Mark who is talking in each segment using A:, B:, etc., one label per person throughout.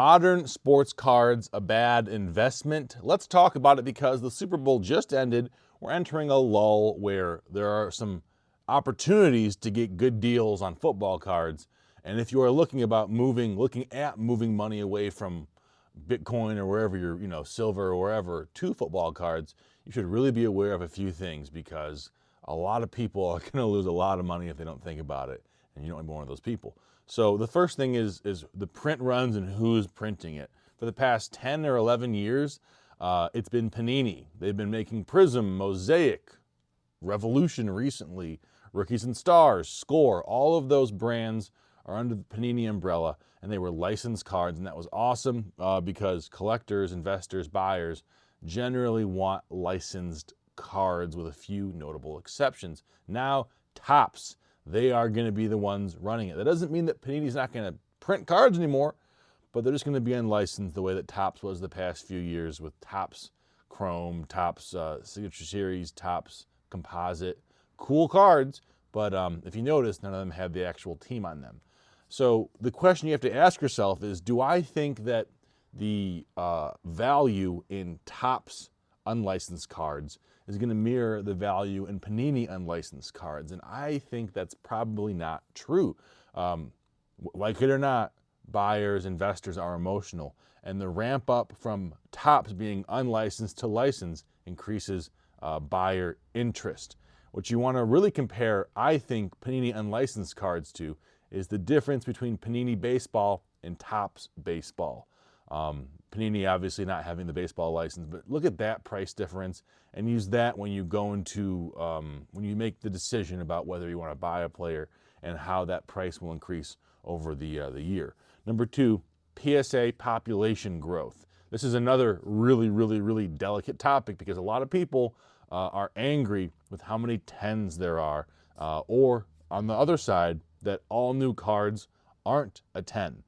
A: Modern sports cards a bad investment? Let's talk about it because the Super Bowl just ended. We're entering a lull where there are some opportunities to get good deals on football cards. And if you are looking at moving money away from Bitcoin or wherever silver or wherever to football cards, you should really be aware of a few things because a lot of people are going to lose a lot of money if they don't think about it. And you don't want to be one of those people. So the first thing is the print runs and who's printing it. For the past 10 or 11 years, it's been Panini. They've been making Prism, Mosaic, Revolution recently, Rookies and Stars, Score. All of those brands are under the Panini umbrella, and they were licensed cards, and that was awesome because collectors, investors, buyers generally want licensed cards with a few notable exceptions. Now, Topps, they are going to be the ones running it. That doesn't mean that Panini's not going to print cards anymore, but they're just going to be unlicensed the way that Topps was the past few years with Topps Chrome, Topps Signature Series, Topps Composite. Cool cards, but if you notice, none of them have the actual team on them. So the question you have to ask yourself is, do I think that the value in Topps unlicensed cards is going to mirror the value in Panini unlicensed cards? And I think that's probably not true. Like it or not, buyers, investors are emotional, and the ramp up from Topps being unlicensed to licensed increases buyer interest. What you want to really compare, I think, Panini unlicensed cards to is the difference between Panini Baseball and Topps Baseball. Panini obviously not having the baseball license, but look at that price difference and use that when you go into, when you make the decision about whether you want to buy a player and how that price will increase over the year. Number two, PSA population growth. This is another really delicate topic because a lot of people are angry with how many 10s there are, or on the other side, that all new cards aren't a 10.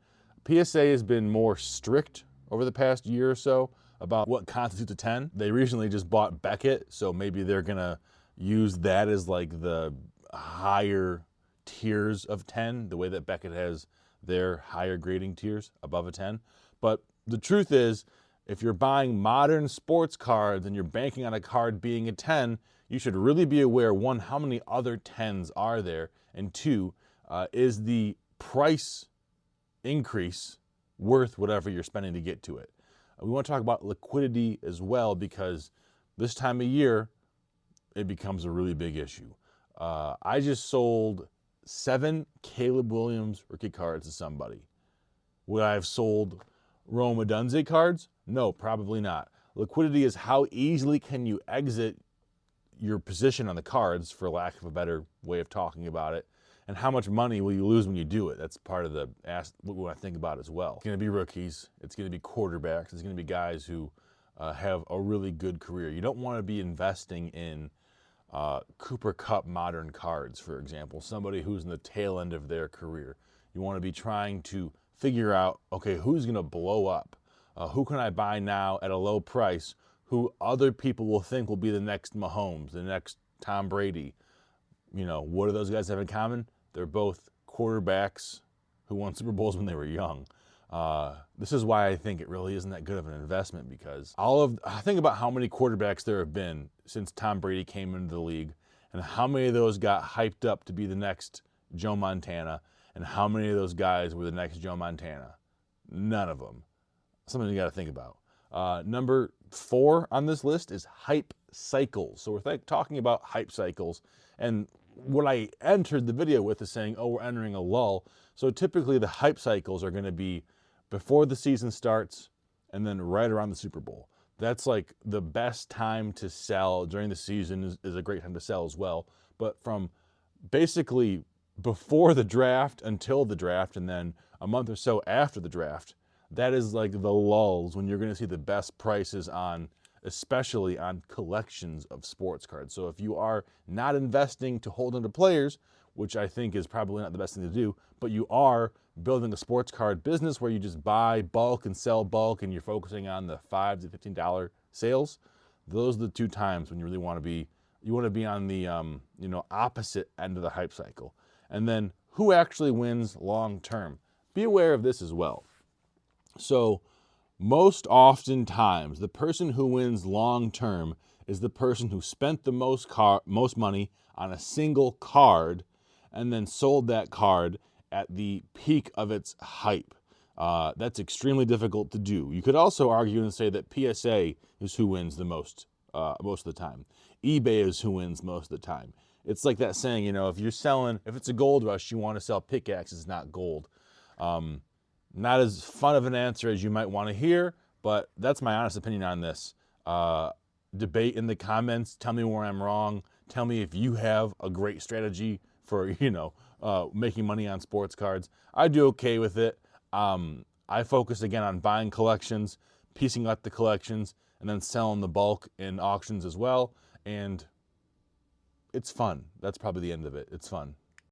A: PSA has been more strict over the past year or so about what constitutes a 10. They recently just bought Beckett, so maybe they're gonna use that as like the higher tiers of 10, the way that Beckett has their higher grading tiers above a 10. But the truth is, if you're buying modern sports cards and you're banking on a card being a 10, you should really be aware, one, how many other 10s are there, and two, is the price increase worth whatever you're spending to get to it. We want to talk about liquidity as well because this time of year, it becomes a really big issue. I just sold 7 Caleb Williams rookie cards to somebody. Would I have sold Rome Odunze cards? No, probably not. Liquidity is how easily can you exit your position on the cards, for lack of a better way of talking about it, and how much money will you lose when you do it? That's part of what we want to think about as well. It's going to be rookies. It's going to be quarterbacks. It's going to be guys who have a really good career. You don't want to be investing in Cooper Kupp modern cards, for example, somebody who's in the tail end of their career. You want to be trying to figure out, okay, who's going to blow up? Who can I buy now at a low price who other people will think will be the next Mahomes, the next Tom Brady? You know, what do those guys have in common? They're both quarterbacks who won Super Bowls when they were young. This is why I think it really isn't that good of an investment because think about how many quarterbacks there have been since Tom Brady came into the league and how many of those got hyped up to be the next Joe Montana and how many of those guys were the next Joe Montana. None of them. Something you got to think about. Number 4 on this list is hype cycles. So we're talking about hype cycles, and what I entered the video with is saying, oh, we're entering a lull. So typically the hype cycles are going to be before the season starts and then right around the Super Bowl. That's like the best time to sell during the season is a great time to sell as well. But from basically before the draft until the draft and then a month or so after the draft, that is like the lulls when you're going to see the best prices on, especially on collections of sports cards. So if you are not investing to hold onto players, which I think is probably not the best thing to do, but you are building a sports card business where you just buy bulk and sell bulk and you're focusing on the $5 to $15 sales, those are the 2 times when you really want to be, you want to be on the opposite end of the hype cycle. And then who actually wins long term? Be aware of this as well. So most oftentimes, the person who wins long term is the person who spent the most money on a single card and then sold that card at the peak of its hype. That's extremely difficult to do. You could also argue and say that PSA is who wins the most of the time. eBay is who wins most of the time. It's like that saying, if it's a gold rush, you want to sell pickaxes, not gold. Not as fun of an answer as you might want to hear, but that's my honest opinion on this. Debate in the comments. Tell me where I'm wrong. Tell me if you have a great strategy for, making money on sports cards. I do okay with it. I focus again on buying collections, piecing out the collections, and then selling the bulk in auctions as well. And it's fun. That's probably the end of it. It's fun.